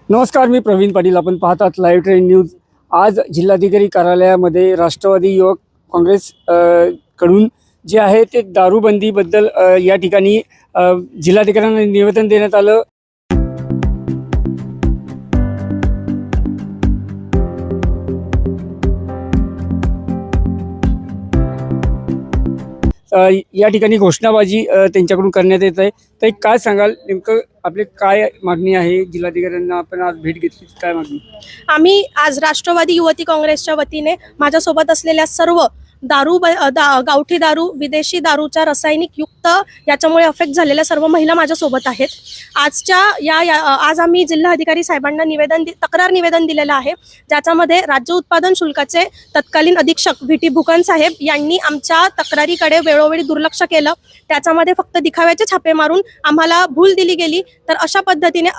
नमस्कार, मी प्रवीण पाटील. आपण पाहतात लाईव्ह ट्रेन न्यूज. आज जिल्हाधिकारी कार्यालयामध्ये राष्ट्रवादी युवक काँग्रेस कडून जे आहे ते दारूबंदीबद्दल या ठिकाणी जिल्हाधिकाऱ्यांना निवेदन देण्यात आलं. या ठिकाणी घोषणाबाजी त्यांच्याकडून करण्यात येत आहे. तर काय सांगाल, नेमकं आपले काय मागणी आहे? जिल्हाधिकाऱ्यांना आपण आज भेट घेतली, काय मागणी? आम्ही आज राष्ट्रवादी युवती काँग्रेसच्या वतीने माझ्यासोबत असलेल्या सर्व गावठी दारू, विदेशी दारूच्या रासायनिक युक्त याच्यामुळे अफेक्ट झालेल्या सर्व महिला माझ्यासोबत आहेत. आज आम्ही जिल्हाधिकारी साहेबांना तक्रार निवेदन दिलेलं आहे, ज्याच्यामध्ये राज्य उत्पादन शुल्काचे तत्कालीन अधीक्षक VT भुकन साहेब यांनी आमच्या तक्रारीकडे वेळोवेळी दुर्लक्ष केलं. त्याच्यामध्ये फक्त दिखाव्याचे छापे मारून आम्हाला भूल दिली गेली. तर अशा पद्धतीने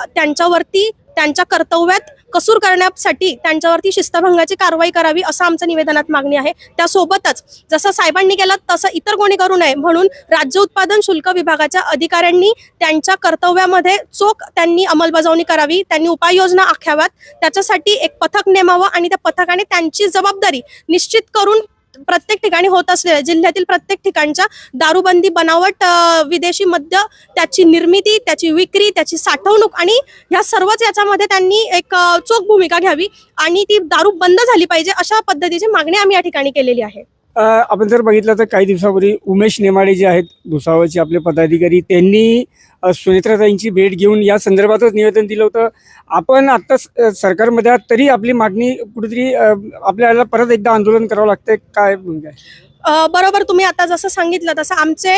त्यांच्या कर्तव्यात कसूर करण्यासाठी त्यांच्यावरती शिस्तभंगाची कारवाई करावी असं आमचं निवेदनात मागणी आहे. त्यासोबतच जसं साहेबांनी केलं तसं इतर कोणी करू नये म्हणून राज्य उत्पादन शुल्क विभागाच्या अधिकाऱ्यांनी त्यांच्या कर्तव्यामध्ये चोख अंमलबजावणी करावी, त्यांनी उपाययोजना आखाव्यात. त्याच्यासाठी एक पथक नेमावं आणि त्या पथकाने त्यांची जबाबदारी निश्चित करून प्रत्येक ठिकाणी होत असलेल्या जिल्ह्यातील प्रत्येक ठिकाणच्या दारूबंदी, बनावट विदेशी मद्य, त्याची निर्मिती, त्याची विक्री, त्याची साठवणूक आणि ह्या सर्वच याच्यामध्ये त्यांनी एक चोख भूमिका घ्यावी आणि ती दारू बंद झाली पाहिजे, अशा पद्धतीची मागणी आम्ही या ठिकाणी केलेली आहे. आपण जर बघितलं तर काही दिवसापूर्वी उमेश नेमाडे जे आहेत भुसावळचे आपले पदाधिकारी, त्यांनी सुनेत्राताईंची भेट घेऊन या संदर्भातच निवेदन दिलं होतं. आपण आता सरकारमध्ये आहात तरी आपली मागणी कुठेतरी आपल्याला परत एकदा आंदोलन करावं लागतंय, काय भूमिका आहे? बरोबर, तुम्ही आता जसं सांगितलं तसं आमचे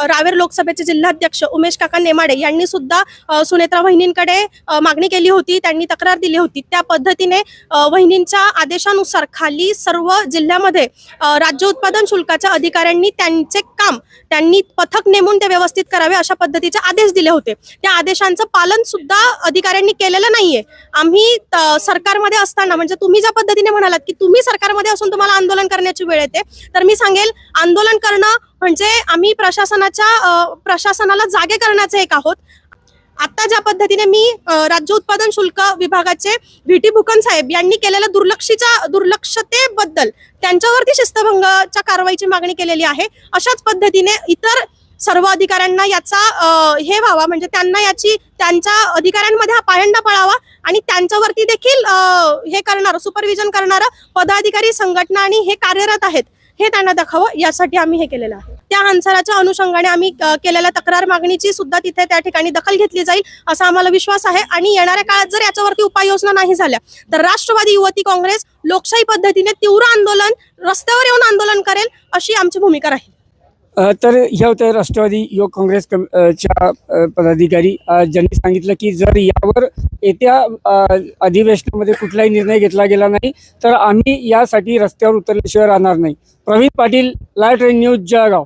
रावेर लोकसभेचे जिल्हाध्यक्ष उमेश काका नेमाडे यांनी सुद्धा सुनेत्रा वहिनींकडे मागणी केली होती, त्यांनी तक्रार दिली होती. त्या पद्धतीने वहिनींच्या आदेशानुसार खाली सर्व जिल्ह्यामध्ये राज्य उत्पादन शुल्काच्या अधिकाऱ्यांनी त्यांनी पथक नेमून ते व्यवस्थित करावे अशा पद्धतीचे आदेश दिले होते. त्या आदेशांचं पालन सुद्धा अधिकाऱ्यांनी केलेलं नाहीये. आम्ही सरकारमध्ये असताना, म्हणजे तुम्ही ज्या पद्धतीने म्हणालात की तुम्ही सरकारमध्ये असून तुम्हाला आंदोलन करण्याची वेळ येते, तर मी सांगेल आंदोलन करणं म्हणजे आम्ही प्रशासनाला जागे करण्याचे एक आहोत. आता ज्या पद्धतीने मी राज्य उत्पादन शुल्क विभागाचे VT भुकन साहेब यांनी केलेल्या दुर्लक्षतेबद्दल त्यांच्यावरती शिस्तभंगाच्या कारवाईची मागणी केलेली आहे. अशाच पद्धतीने इतर सर्व अधिकाऱ्यांना याचा हे व्हावा, म्हणजे त्यांच्या अधिकाऱ्यांमध्ये हा पायंडा पळावा आणि त्यांच्यावरती देखील हे करणारं सुपरविजन करणारं पदाधिकारी, संघटना आणि हे कार्यरत आहेत हे त्यांना दाखवावं, यासाठी आम्ही हे केलेलं आहे. त्या अन्साराच्या अनुषंगाने आम्ही केलेल्या तक्रार मागणीची सुद्धा तिथे त्या ठिकाणी दखल घेतली जाईल असा आम्हाला विश्वास आहे. आणि येणाऱ्या काळात जर याच्यावरती उपाययोजना नाही झाल्या तर राष्ट्रवादी युवती काँग्रेस लोकशाही पद्धतीने तीव्र आंदोलन, रस्त्यावर येऊन आंदोलन करेल अशी आमची भूमिका राहील. तर ह्या होत्या राष्ट्रवादी युवक काँग्रेस च्या पदाधिकारी, ज्यांनी सांगितलं की जर यावर येत्या अधिवेशनामध्ये कुठलाही निर्णय घेतला गेला नाही तर आम्ही यासाठी रस्त्यावर उतरल्याशिवाय राहणार नाही. Pravin Patil, live train news, Jalgaon.